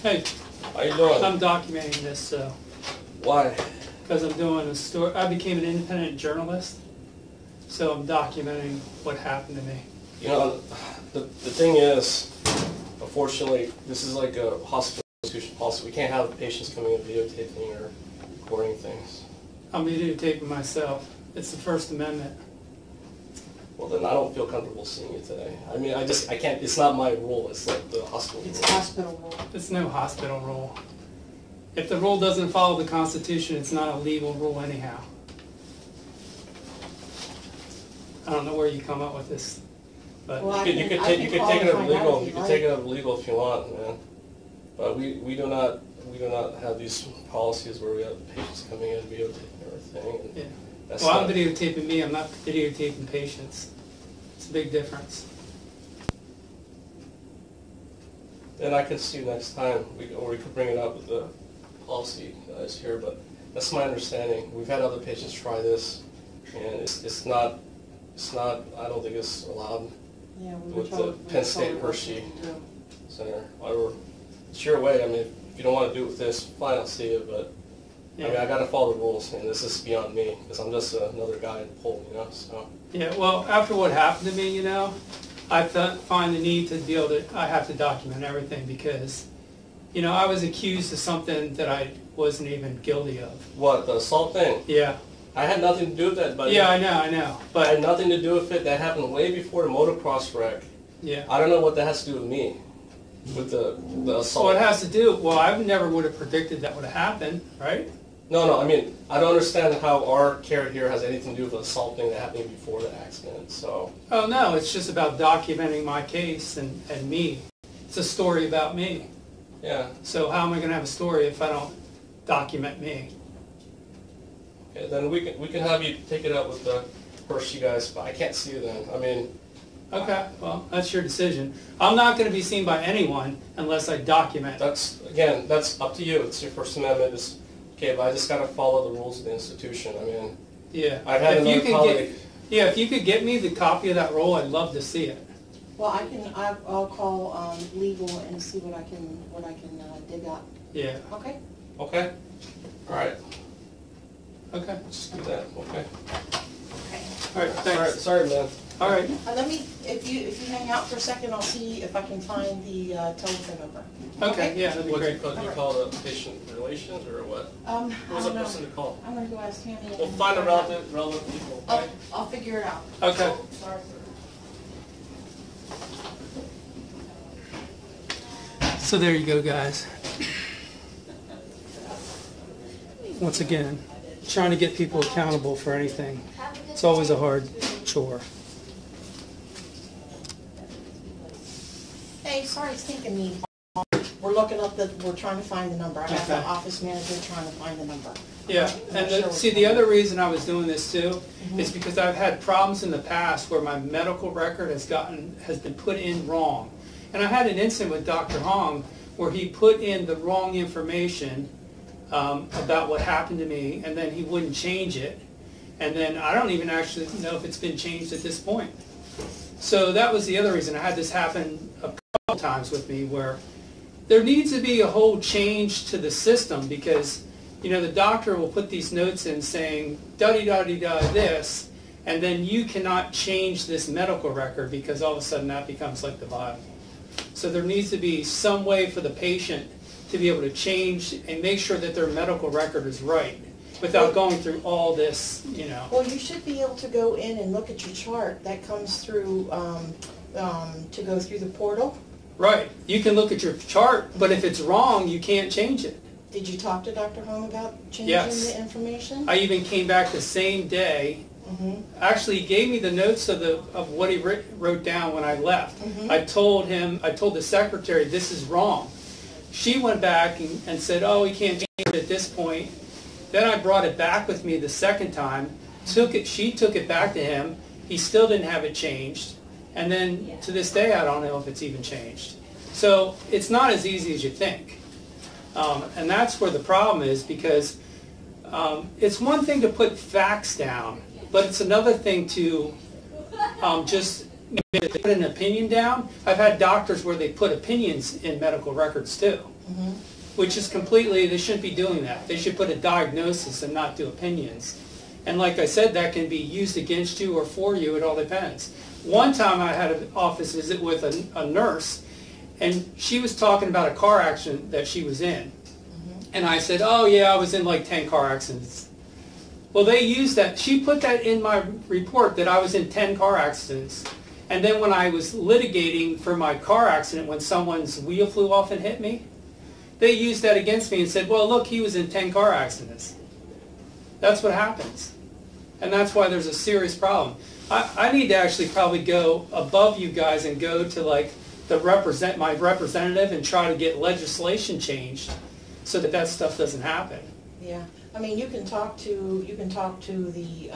Hey, How you doing? I'm documenting this, so. Why? Because I'm doing a story. I became an independent journalist, so I'm documenting what happened to me. You know, the thing is, unfortunately, this is like a hospital institution policy. We can't have patients coming in videotaping or recording things. I'm videotaping myself. It's the First Amendment. Well, then I don't feel comfortable seeing you today. I mean, I can't, it's not my rule, it's like the hospital rule. It's a hospital rule. It's no hospital rule. If the rule doesn't follow the Constitution, it's not a legal rule anyhow. I don't know where you come up with this, but Well, you could take it up legal. You could take it up legal if you want, man. But we do not have these policies where we have patients coming in videotaping everything. And yeah. that's Well, I'm not, videotaping me. I'm not videotaping patients. It's a big difference. then I can see you next time, or we could bring it up with the policy guys here. But that's my understanding. We've had other patients try this, and it's not. I don't think it's allowed Yeah, we with the Penn State Hershey Center. It's your way. I mean, if you don't want to do it with this, fine, I'll see you. But Yeah. I mean, I got to follow the rules, and this is beyond me because I'm just another guy in the poll, you know. So. Yeah, well, after what happened to me, you know, I find the need to be able to, I have to document everything because, you know, I was accused of something that I wasn't even guilty of. What, the assault thing? Yeah. I had nothing to do with that, buddy. Yeah, I know. I had But, nothing to do with it. That happened way before the motocross wreck. yeah. I don't know what that has to do with me, with the assault. So it has to do, well, I never would have predicted that would have happened, right? No, I mean, I don't understand how our care here has anything to do with the assault thing that happened before the accident, so. Oh, no, it's just about documenting my case and me. It's a story about me. Yeah. So how am I going to have a story if I don't document me? Okay, then we can have you take it up with the Hershey guys, but I can't see you then. I mean. Okay, well, that's your decision. I'm not going to be seen by anyone unless I document. That's up to you. It's your First Amendment. Okay, but I just got to follow the rules of the institution. I mean, Yeah. I've had another colleague. If you could get me the copy of that roll, I'd love to see it. Well, I'll call legal and see what I can dig up. Yeah. Okay. Okay. All right. Okay. Just do that. Okay. Okay. All right. Thanks. Sorry, man. All right. Let me, if you hang out for a second, I'll see if I can find the telephone number. Okay. Yeah, that'd be What do great. you call the patient relations or what? Who's the I don't person to call? I'm gonna go ask Tammy. We'll find the relevant people. Right? I'll figure it out. Okay. Sorry. So there you go, guys. Once again, trying to get people accountable for anything. It's always a hard chore. Hey, sorry, it's taking me. We're looking up we're trying to find the number. I got the Okay. office manager trying to find the number. Yeah, and see, the other reason I was doing this too is because I've had problems in the past where my medical record has been put in wrong. And I had an incident with Dr. Hong where he put in the wrong information about what happened to me, and then he wouldn't change it. And then I don't even actually know if it's been changed at this point. So that was the other reason. I had this happen a couple times with me where there needs to be a whole change to the system because, you know, the doctor will put these notes in saying da-di-da-di-da this, and then you cannot change this medical record because all of a sudden that becomes like the Bible. So there needs to be some way for the patient to be able to change and make sure that their medical record is right without going through all this, you know. Well, you should be able to go in and look at your chart. That comes through, to go through the portal. Right. You can look at your chart, but if it's wrong, you can't change it. Did you talk to Dr. Hong about changing Yes. the information? I even came back the same day. Actually, he gave me the notes of what he wrote down when I left. I told the secretary, this is wrong. She went back and said, oh, we can't change it at this point. Then I brought it back with me the second time. She took it back to him. He still didn't have it changed. And then to this day, I don't know if it's even changed. So it's not as easy as you think. And that's where the problem is because it's one thing to put facts down, but it's another thing to just put an opinion down. I've had doctors where they put opinions in medical records too. which is completely, they shouldn't be doing that. They should put a diagnosis and not do opinions. And like I said, that can be used against you or for you, it all depends. One time I had an office visit with a nurse, and she was talking about a car accident that she was in. And I said, oh yeah, I was in like 10 car accidents. Well, they used that, she put that in my report that I was in 10 car accidents. And then when I was litigating for my car accident when someone's wheel flew off and hit me, they used that against me and said, well, look, he was in 10 car accidents. That's what happens. And that's why there's a serious problem. I need to actually probably go above you guys and go to like my representative and try to get legislation changed so that that stuff doesn't happen. Yeah, I mean, you can talk to the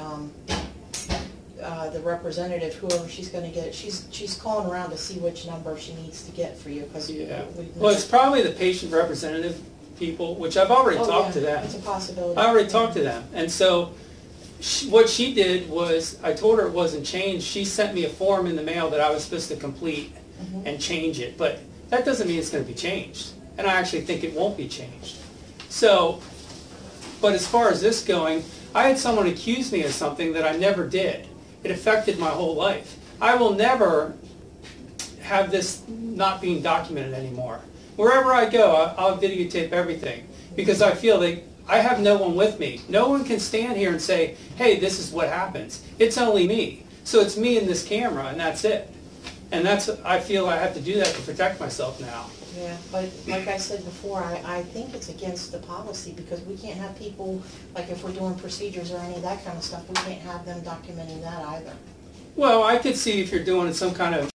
representative, whoever she's going to get. She's calling around to see which number she needs to get for you, because yeah. Well, it's probably the patient representative people, which I've already talked to them. It's a possibility. I already talked to them, and so what she did was, I told her it wasn't changed. She sent me a form in the mail that I was supposed to complete and change it, but that doesn't mean it's going to be changed, and I actually think it won't be changed. So, but as far as this going, I had someone accuse me of something that I never did. It affected my whole life. I will never have this not being documented anymore. Wherever I go, I'll videotape everything, because I feel that I have no one with me. No one can stand here and say, hey, this is what happens. It's only me. So it's me and this camera, and that's it. And I feel I have to do that to protect myself now. Yeah, but like I said before, I think it's against the policy, because we can't have people, like if we're doing procedures or any of that kind of stuff, we can't have them documenting that either. Well, I could see if you're doing some kind of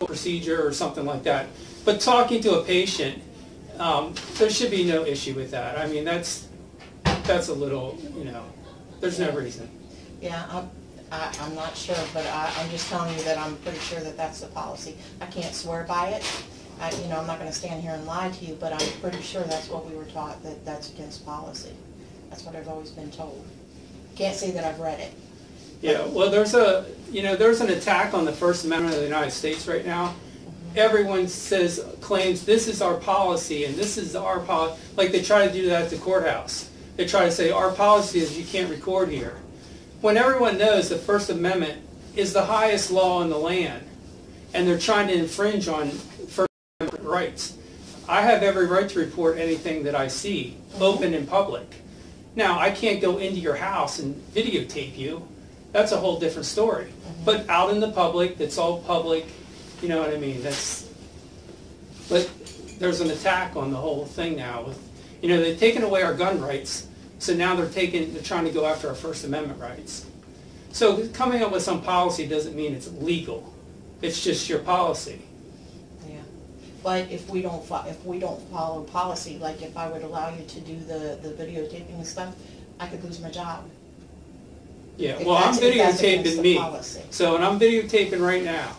procedure or something like that. But talking to a patient, there should be no issue with that. I mean, that's a little, there's no reason. Yeah, I'm not sure, but I'm just telling you that I'm pretty sure that that's the policy. I can't swear by it. I'm not going to stand here and lie to you, but I'm pretty sure that's what we were taught, that that's against policy. That's what I've always been told. Can't say that I've read it. Yeah, well, there's an attack on the First Amendment of the United States right now. Everyone claims this is our policy and this is our policy. Like they try to do that at the courthouse. They try to say our policy is you can't record here. When everyone knows the First Amendment is the highest law in the land, and they're trying to infringe on First Amendment rights. I have every right to report anything that I see, open in public. Now, I can't go into your house and videotape you. That's a whole different story. But out in the public, that's all public, you know what I mean? But there's an attack on the whole thing now. They've taken away our gun rights, so now they're trying to go after our First Amendment rights. So coming up with some policy doesn't mean it's legal. It's just your policy. Yeah, but if we don't follow policy, like if I would allow you to do the videotaping and stuff, I could lose my job. Yeah, well, I'm videotaping me. So, and I'm videotaping right now.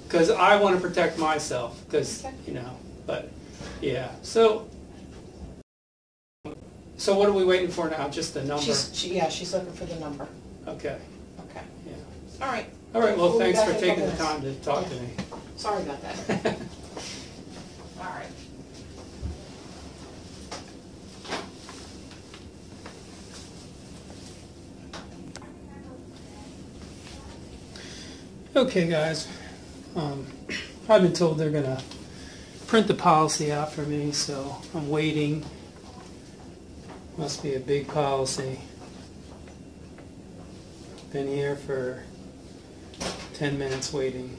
Because I want to protect myself. Because, but, yeah. So what are we waiting for now? Just the number? She's looking for the number. Okay. Okay. Yeah. All right. All right, well, thanks for taking the time to talk to me. Sorry about that. All right. Okay, guys. I've been told they're going to print the policy out for me, so I'm waiting. Must be a big policy. Been here for 10 minutes waiting.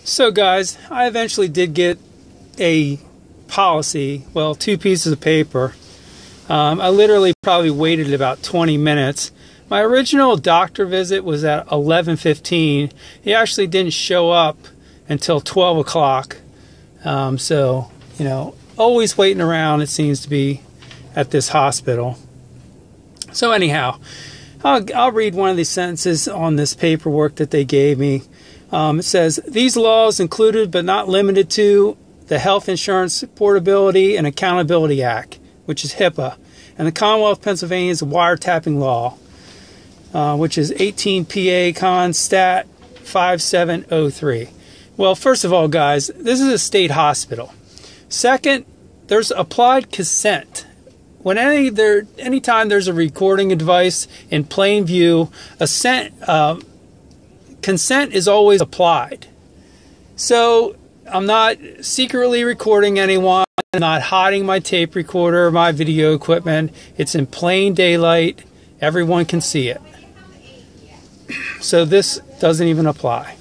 So guys, I eventually did get a policy, well, 2 pieces of paper. I literally probably waited about 20 minutes. My original doctor visit was at 11:15. He actually didn't show up until 12 o'clock. So, always waiting around, it seems to be, at this hospital. So anyhow, I'll read one of these sentences on this paperwork that they gave me. It says, these laws included but not limited to the Health Insurance Portability and Accountability Act, which is HIPAA, and the Commonwealth of Pennsylvania's wiretapping law, which is 18 PA Con Stat 5703. Well, first of all, guys, this is a state hospital. Second, there's applied consent. When anytime there's a recording device in plain view, consent is always applied. So I'm not secretly recording anyone. I'm not hiding my tape recorder or my video equipment. It's in plain daylight. Everyone can see it. So this doesn't even apply.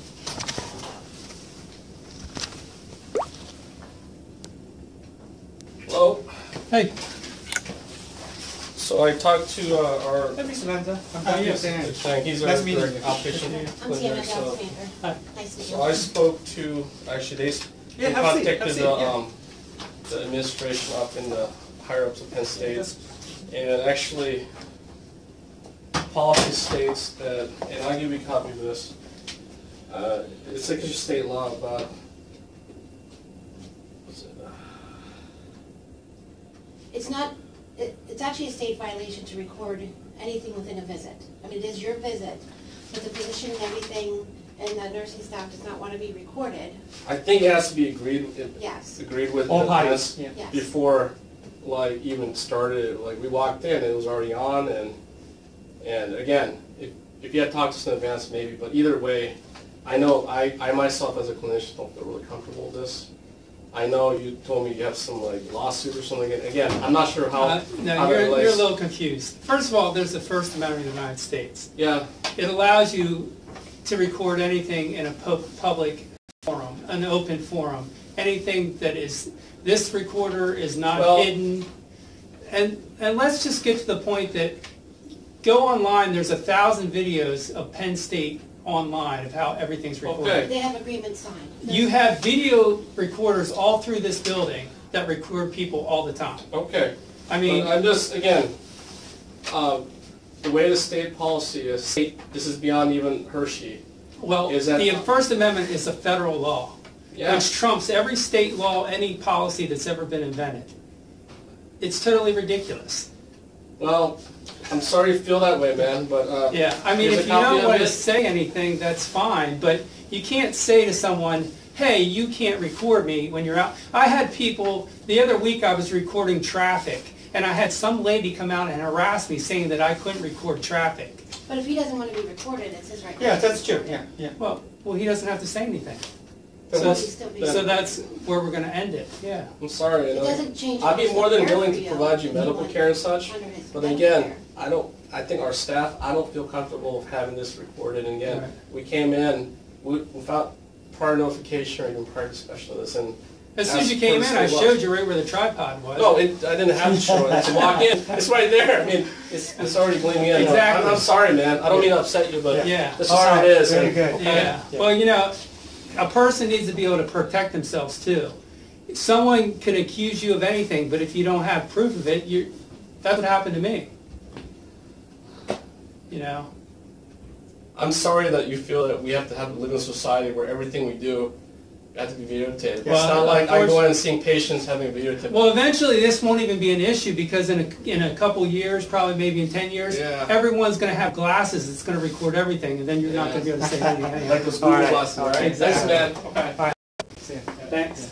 Hello. Hey. So I talked to our... Hey, Samantha. Yes, he's our outpatient clinic. So, Nice to meet so I spoke to, actually they contacted the administration up in the higher ups of Penn State, and actually policy states that, and I'll give you a copy of this, it's like a state law about, what's it? It's actually a state violation to record anything within a visit. I mean, it is your visit, but the physician and everything and the nursing staff does not want to be recorded. I think it has to be agreed Yes. with all in parties. advance Yes. before like even started. Like we walked in, it was already on, and again, if you had talked to us in advance, maybe. But either way, I know I myself as a clinician don't feel really comfortable with this. I know you told me you have some like lawsuit or something. Again, I'm not sure how. No, you're a little confused. First of all, there's the First Amendment of the United States. Yeah. It allows you to record anything in a public forum, an open forum. Anything that is, this recorder is not hidden. And let's just get to the point that go online, there's 1,000 videos of Penn State online of how everything's recorded. Okay. They have agreement signed. You have video recorders all through this building that record people all the time. Okay. I mean, but I'm just, again, the way the state policy is, this is beyond even Hershey. well, is that, the First Amendment is a federal law, yeah. which trumps every state law, any policy that's ever been invented. It's totally ridiculous. Well, I'm sorry you feel that way, man, but Yeah, I mean, here's if a you copy don't of want to it. say anything, that's fine, but you can't say to someone, hey, you can't record me when you're out. I had people, the other week I was recording traffic, and I had some lady come out and harass me saying that I couldn't record traffic. But if he doesn't want to be recorded, it says right now. Yeah, that's true. Yeah. Well, he doesn't have to say anything. Then So, what's- He's still being so recorded. that's where we're going to end it, yeah. I'm sorry. It doesn't change. I'd be more than care willing for to you. provide you medical care and such, Under his but medical again, care. I think our staff, I don't feel comfortable with having this recorded, and again, Right. we came in without prior notification or even prior discussion of this, and As soon as you came in, I showed you right where the tripod was. no, I didn't have to show it. To walk in, it's right there. I mean, it's already gleaming in. Exactly. I'm sorry, man. I don't mean to upset you, but Yeah. this is how it is. Very and- good. okay. Yeah, well, you know, a person needs to be able to protect themselves too. Someone can accuse you of anything, but if you don't have proof of it, that's what happened to me. You know? I'm sorry that you feel that we have to live in a society where everything we do has to be videotaped. Well, it's not like I of go course- in and seeing patients having a videotape. Well, eventually this won't even be an issue because in a couple years, probably maybe in 10 years, Yeah. everyone's going to have glasses that's going to record everything, and then you're not going to be able to say anything. Like those Google All right, glasses, all right? right. Thanks, man. Okay. See ya. Thanks.